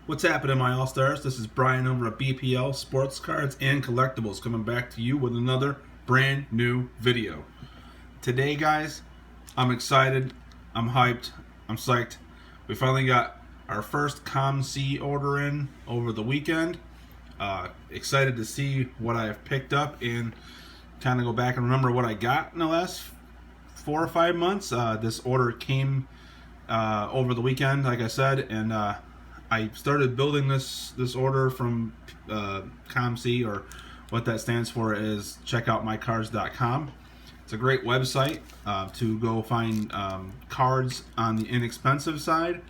What's happening, my All-Stars? This is Brian over at BPL Sports Cards and Collectibles coming back to you with another brand new video. Today, guys, I'm excited, I'm hyped, I'm psyched. We finally got our first COMC order in over the weekend. Excited to see what I've picked up and kind of go back and remember what I got in the last 4 or 5 months. This order came over the weekend, like I said, and I started building this order from COMC, or what that stands for is checkoutmycards.com. It's a great website to go find cards on the inexpensive side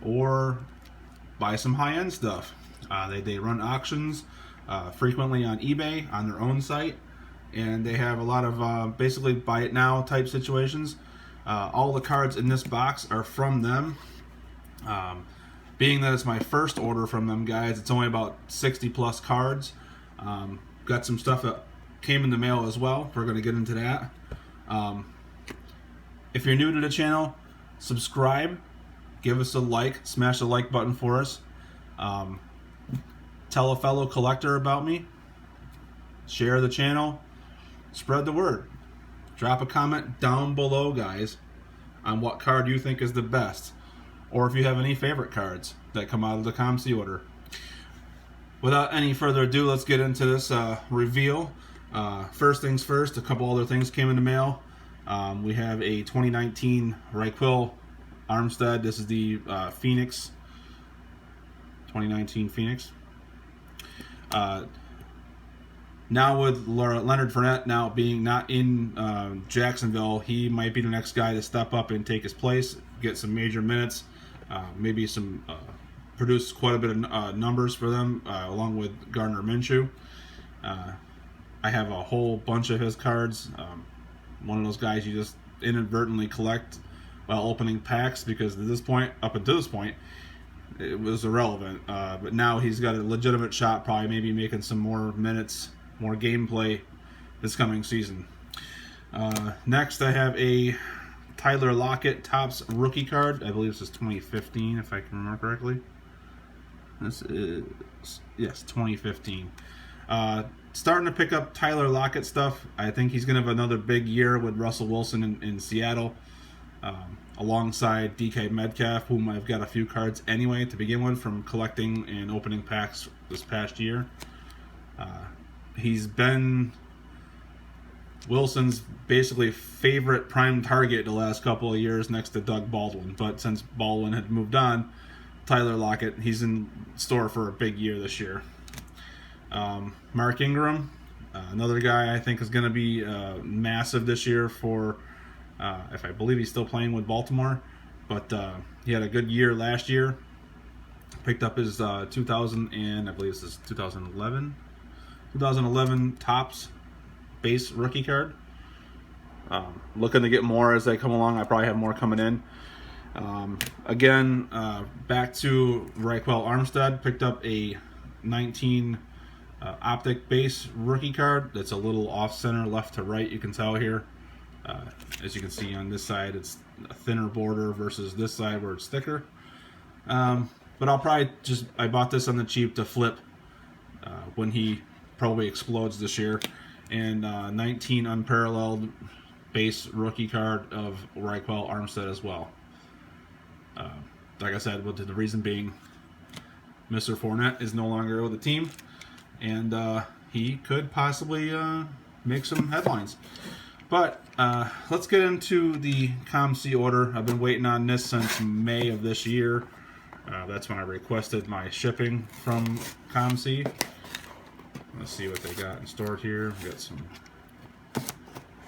or buy some high-end stuff. They run auctions frequently on eBay on their own site, and they have a lot of basically buy it now type situations. All the cards in this box are from them. Being that it's my first order from them, guys, it's only about 60 plus cards. Got some stuff that came in the mail as well. We're going to get into that. If you're new to the channel, subscribe, give us a like, smash the like button for us. Tell a fellow collector about me. Share the channel. Spread the word. Drop a comment down below, guys, on what card you think is the best, or if you have any favorite cards that come out of the COMC order. Without any further ado, let's get into this reveal. First things first, a couple other things came in the mail. We have a 2019 Raquel Armstead. This is the Phoenix, 2019 Phoenix. Now with Leonard Fournette now being not in Jacksonville, he might be the next guy to step up and take his place, get some major minutes, maybe some produce quite a bit of numbers for them, along with Gardner Minshew. I have a whole bunch of his cards. One of those guys you just inadvertently collect while opening packs, because at this point, up until this point, it was irrelevant. But now he's got a legitimate shot, probably maybe making some more minutes, more gameplay this coming season. Next, I have a Tyler Lockett Topps rookie card. I believe this is 2015, if I can remember correctly. This is, yes, 2015. Starting to pick up Tyler Lockett stuff. I think he's going to have another big year with Russell Wilson in Seattle, alongside DK Metcalf, whom I've got a few cards anyway to begin with from collecting and opening packs this past year. He's been Wilson's basically favorite prime target the last couple of years, next to Doug Baldwin. But since Baldwin had moved on, Tyler Lockett, he's in store for a big year this year. Mark Ingram, another guy I think is going to be massive this year for, if I believe he's still playing with Baltimore, but he had a good year last year. Picked up his 2000 and I believe this is 2011 Topps base rookie card. Looking to get more as they come along. I probably have more coming in. Again, back to Raquel Armstead. Picked up a 19 optic base rookie card that's a little off center, left to right, you can tell here. As you can see on this side, it's a thinner border versus this side where it's thicker. But I'll probably I bought this on the cheap to flip when he probably explodes this year. And 19 unparalleled base rookie card of Raquel Armstead as well. Like I said, with the reason being, Mr. Fournette is no longer with the team, and he could possibly make some headlines. But let's get into the COMC order. I've been waiting on this since May of this year. That's when I requested my shipping from COMC. Let's see what they got in store here. We got some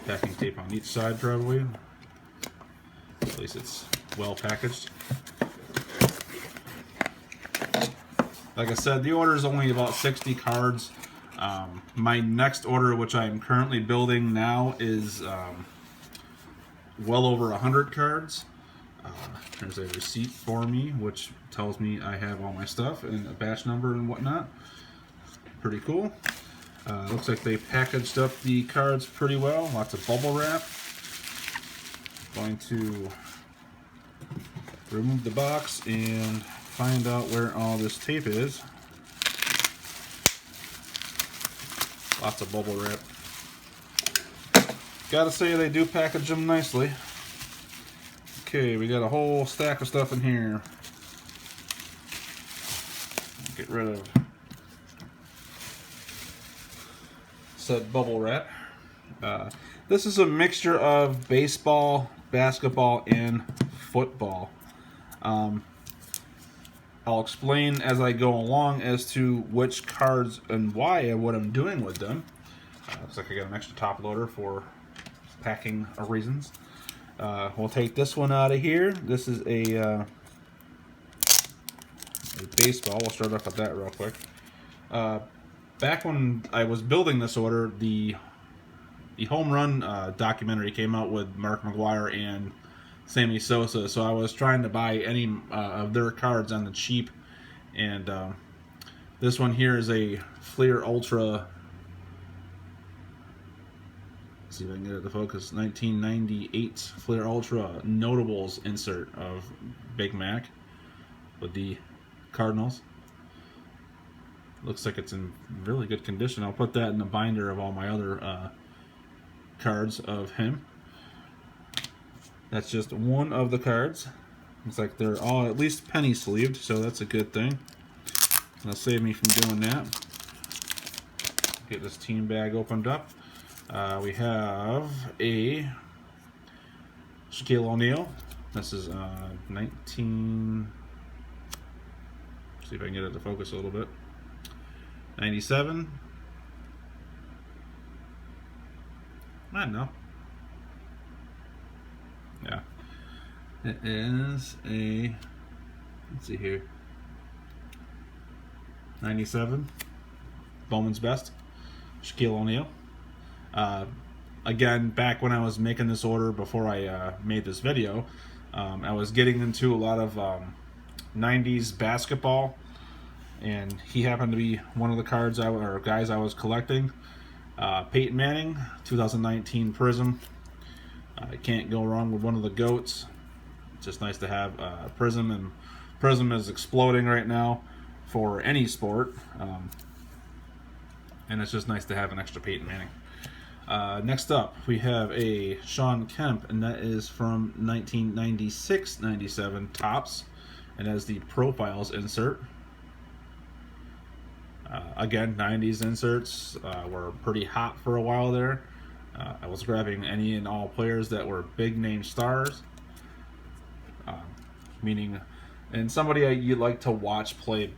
packing tape on each side, probably. At least it's well packaged. Like I said, the order is only about 60 cards. My next order, which I'm currently building now, is well over 100 cards. There's a receipt for me, which tells me I have all my stuff and a batch number and whatnot. Pretty cool. Looks like they packaged up the cards pretty well. Lots of bubble wrap. Going to remove the box and find out where all this tape is. Lots of bubble wrap. Gotta say, they do package them nicely. Okay, we got a whole stack of stuff in here. Get rid of said bubble wrap. This is a mixture of baseball, basketball, and football. I'll explain as I go along as to which cards and why and what I'm doing with them. Looks like I got an extra top loader for packing reasons. We'll take this one out of here. This is a baseball. We'll start off with that real quick. Back when I was building this order, the home run documentary came out with Mark McGwire and Sammy Sosa, so I was trying to buy any of their cards on the cheap, and this one here is a Fleer Ultra. Let's see if I can get it to focus. 1998 Fleer Ultra Notables insert of Big Mac with the Cardinals. Looks like it's in really good condition. I'll put that in the binder of all my other cards of him. That's just one of the cards. Looks like they're all at least penny sleeved, so that's a good thing. That'll save me from doing that. Get this team bag opened up. We have a Shaquille O'Neal. This is 19. See if I can get it to focus a little bit. 97. I don't know. Yeah. It is a, let's see here, 97. Bowman's Best. Shaquille O'Neal. Again, back when I was making this order before I made this video, I was getting into a lot of 90s basketball, and he happened to be one of the cards guys I was collecting. Peyton Manning, 2019 Prism. I can't go wrong with one of the GOATs. It's just nice to have Prism, and Prism is exploding right now for any sport, and it's just nice to have an extra Peyton Manning. Next up, we have a Sean Kemp, and that is from 1996-97 Topps, and as the Profiles insert. Again, 90s inserts were pretty hot for a while there. I was grabbing any and all players that were big name stars, meaning, and somebody you like to watch play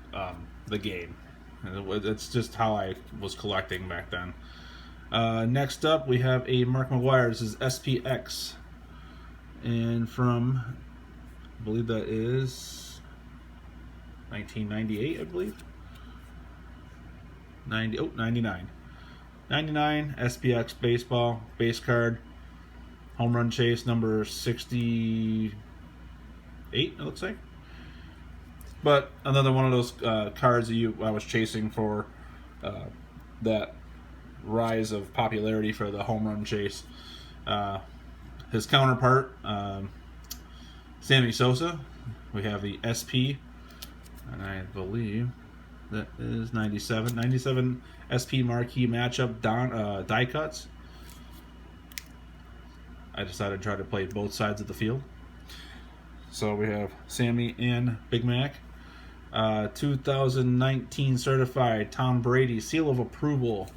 the game. It's just how I was collecting back then. Next up, we have a Mark McGwire. This is SPX, and from, I believe that is 1998, I believe. 99. 99 SPX baseball base card, home run chase number 68. It looks like, but another one of those cards that I was chasing for that rise of popularity for the home run chase. His counterpart, Sammy Sosa. We have the SP, and I believe that is 97. 97 SP marquee matchup die cuts. I decided to try to play both sides of the field. So we have Sammy and Big Mac. 2019 certified Tom Brady seal of approval.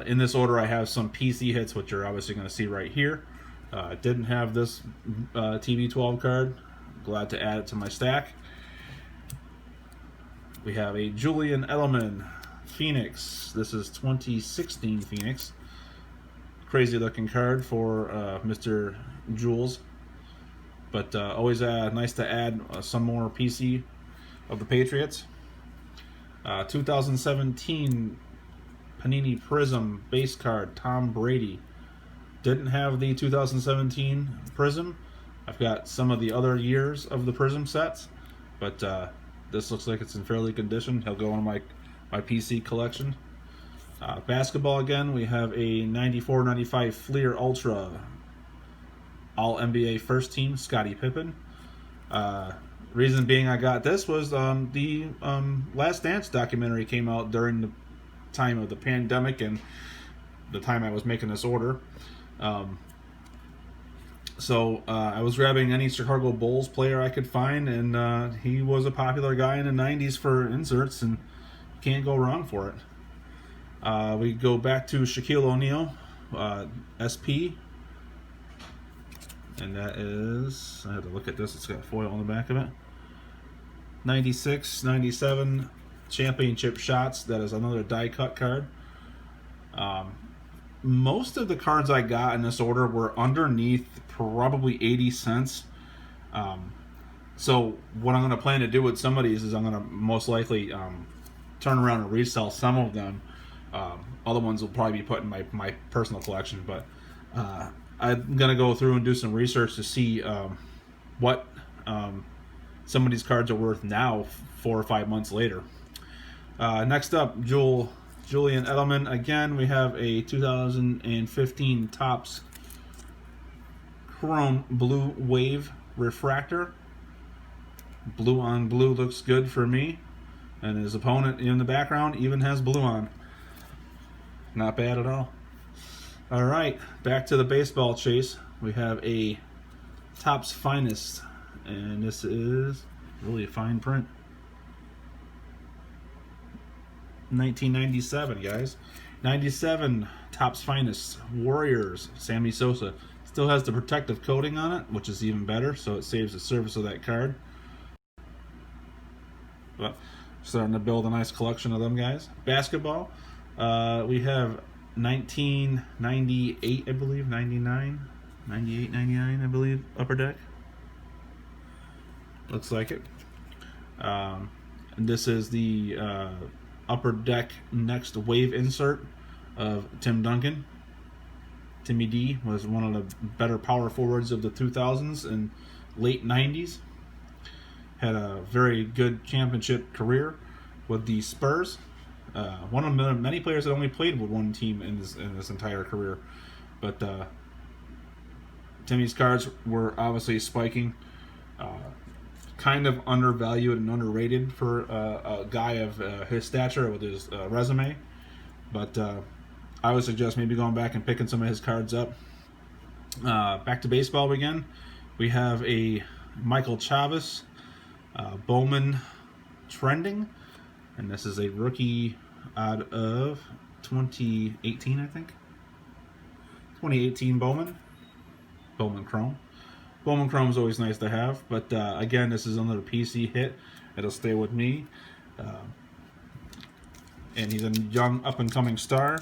In this order, I have some PC hits, which you're obviously going to see right here. Didn't have this TB12 card. Glad to add it to my stack. We have a Julian Edelman Phoenix. This is 2016 Phoenix. Crazy looking card for Mr. Jules. But always nice to add some more PC of the Patriots. 2017 Panini Prism base card, Tom Brady. Didn't have the 2017 Prism. I've got some of the other years of the Prism sets, but this looks like it's in fairly good condition. He'll go on my PC collection. Basketball again, we have a 94-95 Fleer Ultra All NBA First Team, Scottie Pippen. Reason being I got this was the Last Dance documentary came out during the time of the pandemic and the time I was making this order. So I was grabbing any Chicago Bulls player I could find, and he was a popular guy in the 90s for inserts, and can't go wrong for it. We go back to Shaquille O'Neal, SP, and that is, I had to look at this, it's got foil on the back of it. 96, 97 championship shots. That is another die cut card. Most of the cards I got in this order were underneath probably 80 cents. So what I'm going to plan to do with some of these is I'm going to most likely turn around and resell some of them. Other ones will probably be put in my personal collection, but I'm going to go through and do some research to see what some of these cards are worth now, 4 or 5 months later. Next up, Julian Edelman. Again, we have a 2015 Topps Chrome Blue Wave Refractor. Blue on blue looks good for me. And his opponent in the background even has blue on. Not bad at all. Alright, back to the baseball chase. We have a Topps Finest. And this is really a fine print. 1997, guys. 97 Topps Finest Warriors. Sammy Sosa. Still has the protective coating on it, which is even better, so it saves the surface of that card. But starting to build a nice collection of them guys. Basketball. We have 1998, I believe. 99. 98, 99, I believe. Upper Deck. Looks like it. And this is the Upper Deck Next Wave insert of Tim Duncan. Timmy D was one of the better power forwards of the 2000s and late 90s. Had a very good championship career with the Spurs. One of the many players that only played with one team in this entire career. But Timmy's cards were obviously spiking. Kind of undervalued and underrated for a guy of his stature with his resume. But I would suggest maybe going back and picking some of his cards up. Back to baseball again. We have a Michael Chavis Bowman Trending. And this is a rookie out of 2018, I think. 2018 Bowman Chrome. Bowman Chrome is always nice to have, but again, this is another PC hit. It'll stay with me. And he's a young up-and-coming star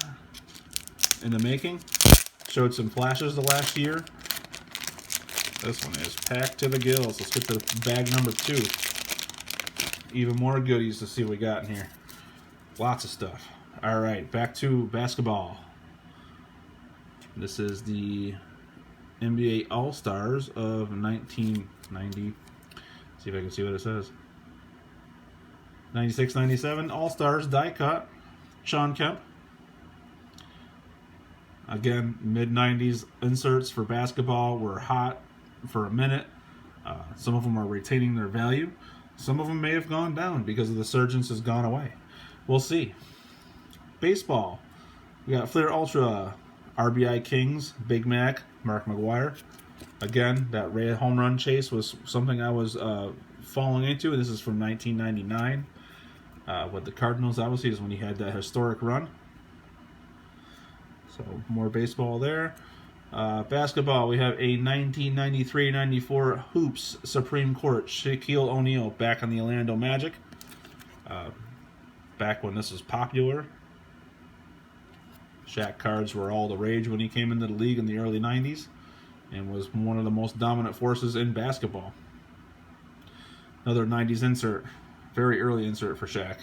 in the making. Showed some flashes the last year. This one is packed to the gills. Let's get to bag number 2. Even more goodies to see what we got in here. Lots of stuff. Alright, back to basketball. This is the NBA All-Stars of 1990. See if I can see what it says. 96-97 All-Stars die cut. Sean Kemp. Again, mid-90s inserts for basketball were hot for a minute. Some of them are retaining their value. Some of them may have gone down because of the surgence has gone away. We'll see. Baseball. We got Fleer Ultra, RBI Kings, Big Mac, Mark McGwire. Again, that red home run chase was something I was falling into. This is from 1999 with the Cardinals. Obviously, is when he had that historic run. So more baseball there. Basketball, we have a 1993-94 Hoops Supreme Court Shaquille O'Neal back on the Orlando Magic. Back when this was popular. Shaq cards were all the rage when he came into the league in the early 90s and was one of the most dominant forces in basketball. Another 90s insert, very early insert for Shaq.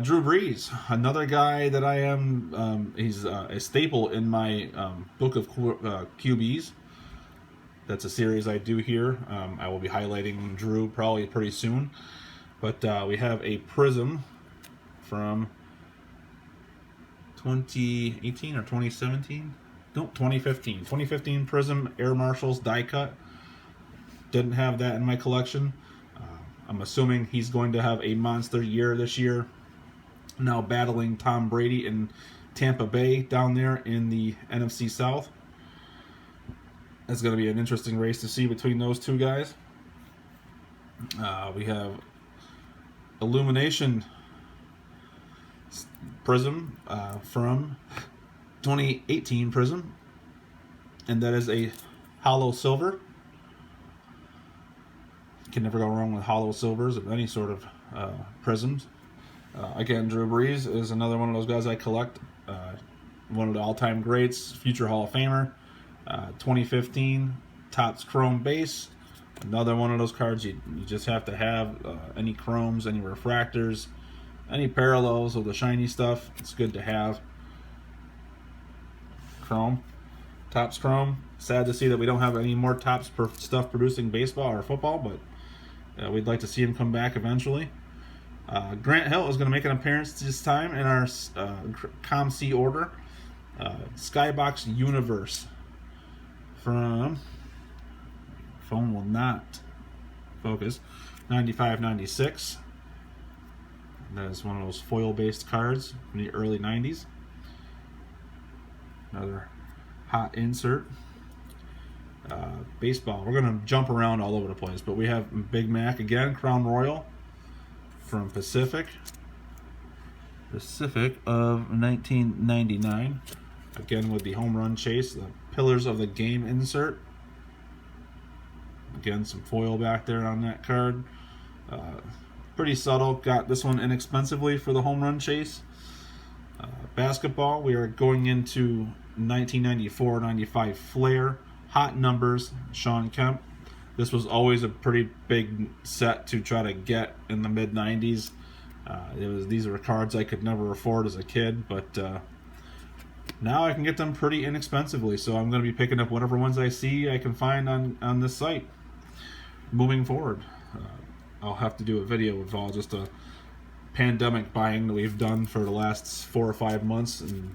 Drew Brees, another guy that I am, he's a staple in my book of QBs. That's a series I do here. I will be highlighting Drew probably pretty soon. But we have a Prism from 2018 or 2017? No, 2015. 2015 Prism Air Marshals die cut. Didn't have that in my collection. I'm assuming he's going to have a monster year this year. Now battling Tom Brady in Tampa Bay down there in the NFC South. It's going to be an interesting race to see between those two guys. We have Illumination Prism from 2018 Prism, and that is a hollow silver. Can never go wrong with hollow silvers of any sort of prisms. Again, Drew Brees is another one of those guys I collect. One of the all-time greats, future Hall of Famer. 2015 Topps Chrome base. Another one of those cards you just have to have. Any chromes, any refractors, any parallels of the shiny stuff. It's good to have. Chrome. Topps Chrome. Sad to see that we don't have any more Topps stuff producing baseball or football, but we'd like to see him come back eventually. Grant Hill is going to make an appearance this time in our COMC order. Skybox Universe from, phone will not focus, 95-96. That is one of those foil-based cards from the early 90s. Another hot insert. Baseball. We're going to jump around all over the place, but we have Big Mac again, Crown Royal from Pacific of 1999. Again with the home run chase, the Pillars of the Game insert. Again, some foil back there on that card. Pretty subtle. Got this one inexpensively for the home run chase. Basketball, we are going into 1994-95 Flair. Hot numbers, Sean Kemp. This was always a pretty big set to try to get in the mid-90s. These were cards I could never afford as a kid, but now I can get them pretty inexpensively, so I'm going to be picking up whatever ones I see I can find on this site. Moving forward, I'll have to do a video of all just a pandemic buying that we've done for the last 4 or 5 months and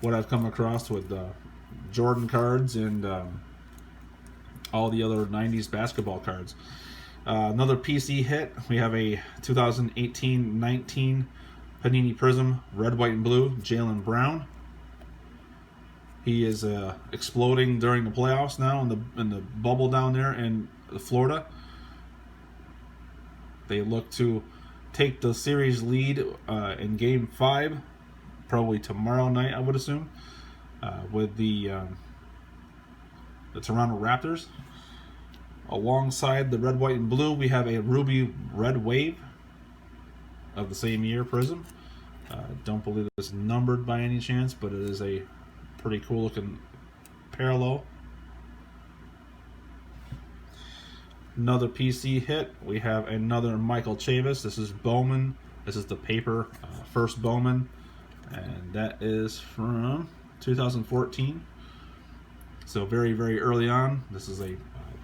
what I've come across with Jordan cards and all the other 90s basketball cards. Another PC hit, we have a 2018-19 Panini Prism Red, White, and Blue Jaylen Brown. He is exploding during the playoffs now in the bubble down there in Florida. They look to take the series lead in Game 5, probably tomorrow night, I would assume, with the Toronto Raptors. Alongside the Red, White, and Blue, we have a Ruby Red Wave of the same year Prism. Don't believe it's numbered by any chance, but it is a pretty cool looking parallel. Another PC hit, we have another Michael Chavis. This is Bowman. This is the paper first Bowman, and that is from 2014. So very, very early on. This is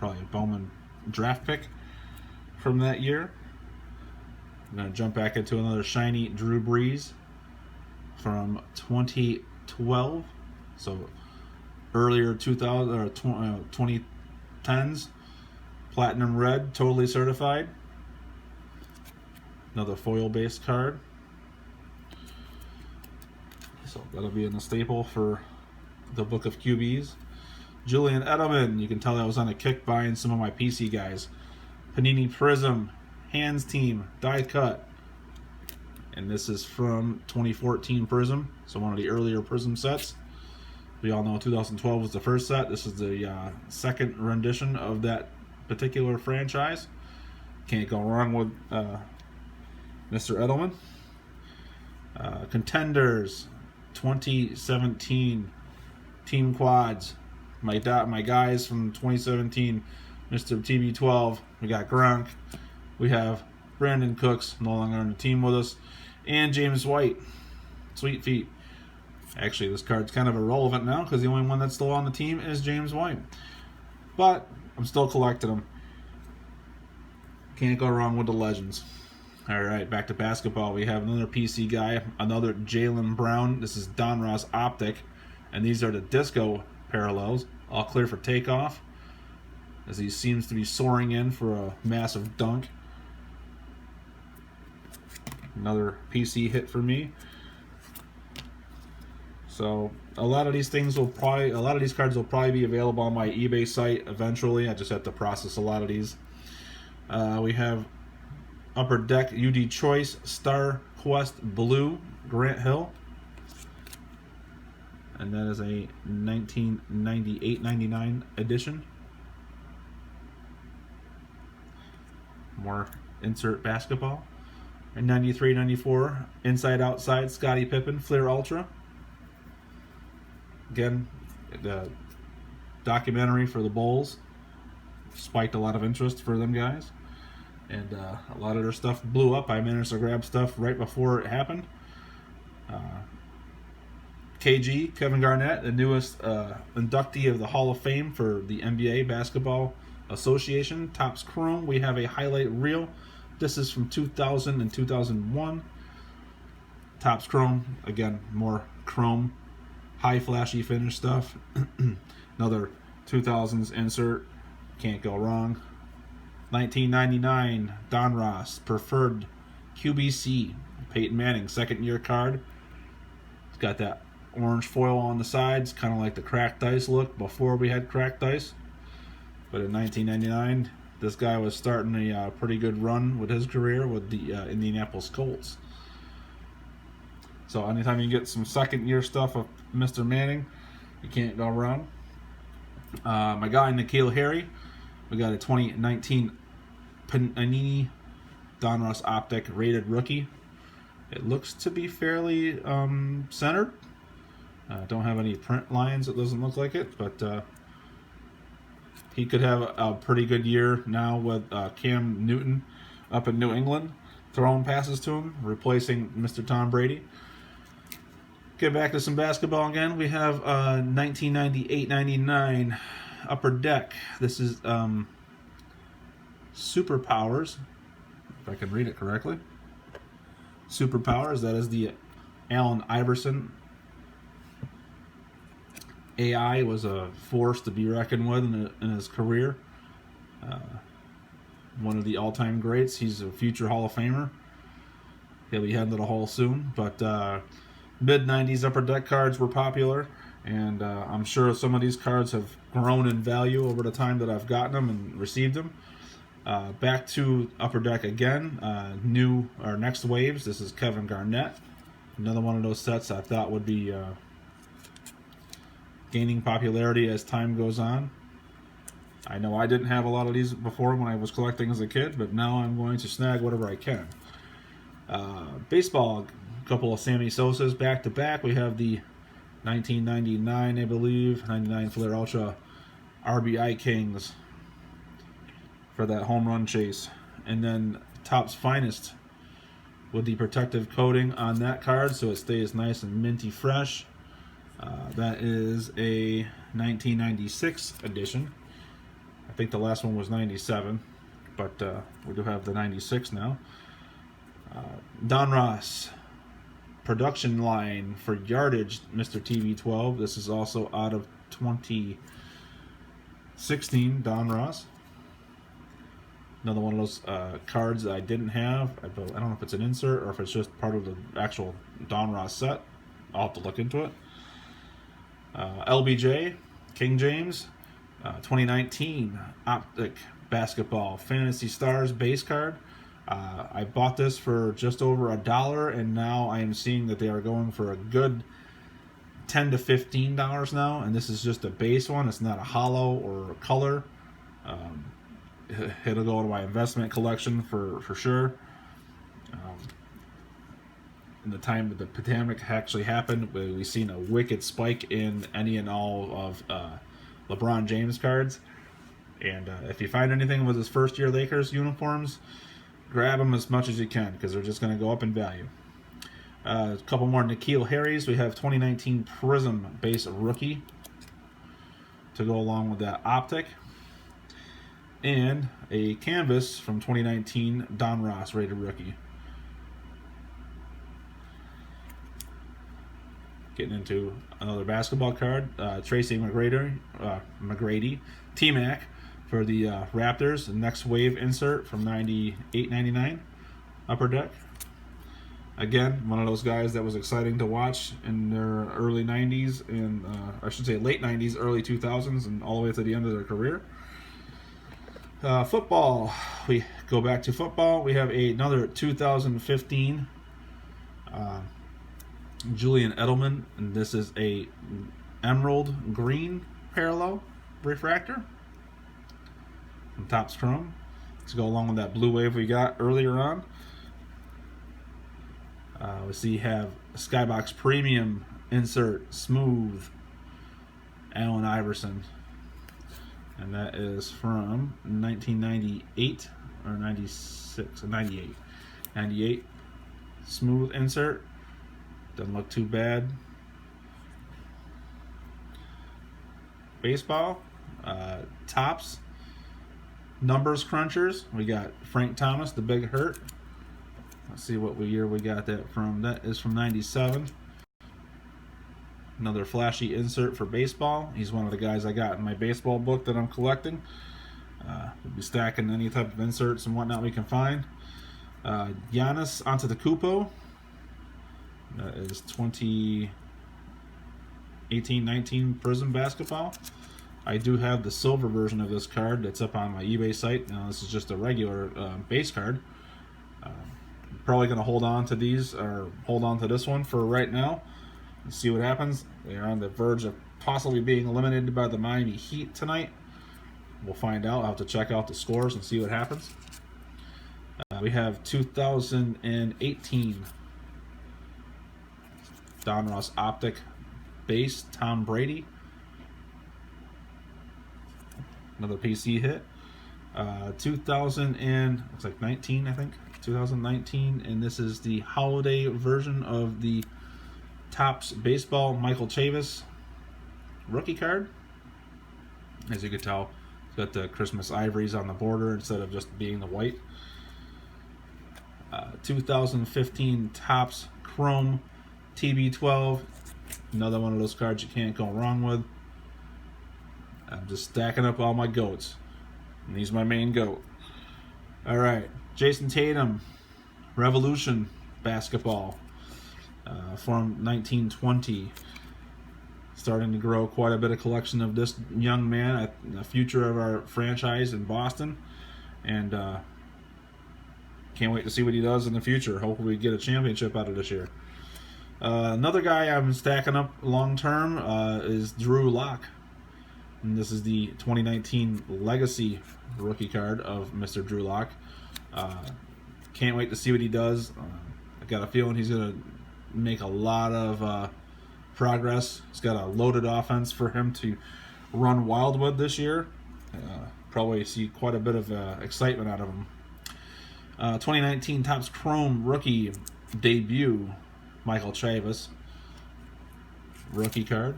probably a Bowman draft pick from that year. I'm going to jump back into another shiny Drew Brees from 2012. So earlier 2000 or 2010s. Platinum red, totally certified. Another foil-based card. So that'll be in the staple for the book of QBs. Julian Edelman, you can tell I was on a kick buying some of my PC guys. Panini Prism, Hands Team, die cut. And this is from 2014 Prism, so one of the earlier Prism sets. We all know 2012 was the first set. This is the second rendition of that particular franchise. Can't go wrong with Mr. Edelman. Contenders 2017 Team Quads. My guys from 2017, Mr. TB12. We got Gronk. We have Brandon Cooks, no longer on the team with us, and James White. Sweet feet. Actually, this card's kind of irrelevant now because the only one that's still on the team is James White. But I'm still collecting them. Can't go wrong with the legends. Alright, back to basketball. We have another PC guy, another Jaylen Brown. This is Donruss Optic, and these are the disco parallels. All clear for takeoff, as he seems to be soaring in for a massive dunk. Another PC hit for me. So a lot of these things will probably, a lot of these cards will probably be available on my eBay site eventually. I just have to process a lot of these. We have Upper Deck UD Choice Star Quest Blue Grant Hill, and that is a 1998-99 edition. More insert basketball. And 93-94 Inside Outside Scottie Pippen Fleer Ultra. Again, the documentary for the Bulls spiked a lot of interest for them guys, and a lot of their stuff blew up. I managed to grab stuff right before it happened. KG, Kevin Garnett, the newest inductee of the Hall of Fame for the NBA Basketball Association. Topps Chrome, we have a highlight reel. This is from 2000 and 2001. Topps Chrome, again, more chrome, high flashy finish stuff. Another 2000s insert, can't go wrong. 1999 Don Ross Preferred QBC Peyton Manning second year card. It's got that orange foil on the sides, kind of like the cracked dice look before we had cracked dice. But in 1999, this guy was starting a pretty good run with his career with the Indianapolis Colts. So anytime you get some second year stuff of Mr. Manning, you can't go wrong. My guy N'Keal Harry, we got a 2019 Panini Donruss Optic rated rookie. It looks to be fairly centered. Don't have any print lines. It doesn't look like it, but he could have a pretty good year now with Cam Newton up in New England throwing passes to him, replacing Mr. Tom Brady. Get back to some basketball again. We have 1998-99 Upper Deck. This is Superpowers, if I can read it correctly. Superpowers, that is the Allen Iverson. AI was a force to be reckoned with in his career. One of the all-time greats. He's a future Hall of Famer. He'll be heading to the Hall soon. But mid-90s Upper Deck cards were popular, and I'm sure some of these cards have grown in value over the time that I've gotten them and received them. Back to Upper Deck again. Next waves. This is Kevin Garnett. Another one of those sets I thought would be gaining popularity as time goes on. I know I didn't have a lot of these before when I was collecting as a kid, but now I'm going to snag whatever I can. Baseball, a couple of Sammy Sosas back to back. We have the 1999, I believe, 99 Fleer Ultra RBI Kings for that home run chase. And then Topps Finest with the protective coating on that card so it stays nice and minty fresh. That is a 1996 edition. I think the last one was 97, but we do have the 96 now. Don Ross production line for yardage, Mr. TV12. This is also out of 2016 Don Ross. Another one of those cards that I didn't have. I don't know if it's an insert or if it's just part of the actual Don Ross set. I'll have to look into it. LBJ, King James, 2019 Optic Basketball Fantasy Stars base card. I bought this for just over $1, and now I am seeing that they are going for a good $10 to $15 now. And this is just a base one; it's not a hollow or a color. It'll go to my investment collection for sure. In the time that the pandemic actually happened, we've seen a wicked spike in any and all of LeBron James cards. And if you find anything with his first year Lakers uniforms, grab them as much as you can because they're just going to go up in value. A couple more N'Keal Harry's. We have 2019 Prism base rookie to go along with that Optic. And a canvas from 2019 Don Ross rated rookie. Getting into another basketball card, Tracy McGrady, T-Mac for the Raptors, the next wave insert from 98-99 Upper Deck. Again, one of those guys that was exciting to watch in their early 90s and I should say late 90s, early 2000s, and all the way to the end of their career. Football. We go back to football. We have another 2015 Julian Edelman, and this is a emerald green parallel refractor from Topps Chrome to go along with that blue wave we got earlier on. We see you have Skybox Premium insert smooth Allen Iverson, and that is from 1998 or 96 or 98 smooth insert. Doesn't look too bad. Baseball, Topps numbers crunchers. We got Frank Thomas, the Big Hurt. Let's see what year we got that from. That is from 97. Another flashy insert for baseball. He's one of the guys I got in my baseball book that I'm collecting. We'll be stacking any type of inserts and whatnot we can find. Giannis Antetokounmpo. That is 2018-19 Prism basketball. I do have the silver version of this card that's up on my eBay site. Now this is just a regular base card. Probably going to hold on to these, or hold on to this one for right now and see what happens. They are on the verge of possibly being eliminated by the Miami Heat tonight. We'll find out. I'll have to check out the scores and see what happens. We have 2018 Don Ross Optic base Tom Brady. Another PC hit. 2000 and looks like 19, I think. 2019, and this is the holiday version of the Topps Baseball Michael Chavis rookie card. As you can tell, it's got the Christmas ivories on the border instead of just being the white. 2015 Topps Chrome TB12. Another one of those cards you can't go wrong with. I'm just stacking up all my goats. And he's my main goat. Alright, Jason Tatum, Revolution basketball from 1920. Starting to grow quite a bit of collection of this young man, a future of our franchise in Boston. And can't wait to see what he does in the future. Hopefully we get a championship out of this year. Another guy I'm stacking up long term is Drew Lock. And this is the 2019 Legacy rookie card of Mr. Drew Lock. Can't wait to see what he does. I got a feeling he's going to make a lot of progress. He's got a loaded offense for him to run wild with this year. Probably see quite a bit of excitement out of him. 2019 Topps Chrome rookie debut, Michael Chavis rookie card.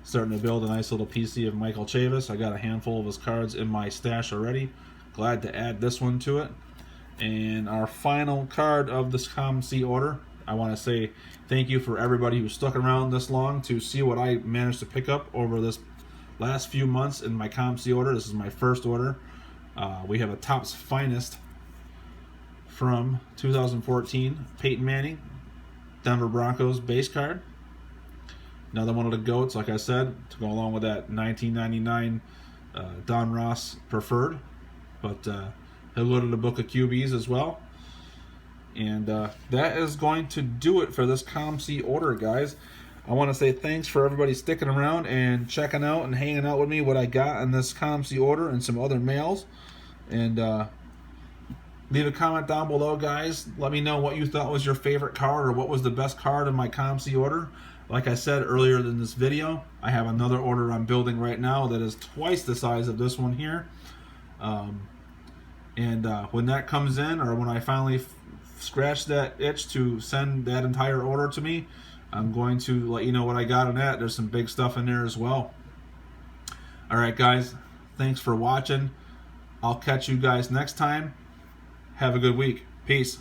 Starting to build a nice little PC of Michael Chavis. I got a handful of his cards in my stash already. Glad to add this one to it. And our final card of this COMC order, I want to say thank you for everybody who stuck around this long to see what I managed to pick up over this last few months in my COMC order. This is my first order. We have a Topps Finest from 2014, Peyton Manning, Denver Broncos base card. Another one of the GOATs, like I said, to go along with that 1999 Don Ross Preferred. But he'll go to the book of QBs as well. And that is going to do it for this COMC order, guys. I want to say thanks for everybody sticking around and checking out and hanging out with me what I got in this COMC order and some other mails. And leave a comment down below, guys. Let me know what you thought was your favorite card or what was the best card in my COMC order. Like I said earlier in this video, I have another order I'm building right now that is twice the size of this one here. When that comes in, or when I finally scratch that itch to send that entire order to me, I'm going to let you know what I got in that. There's some big stuff in there as well. Alright guys, thanks for watching. I'll catch you guys next time. Have a good week. Peace.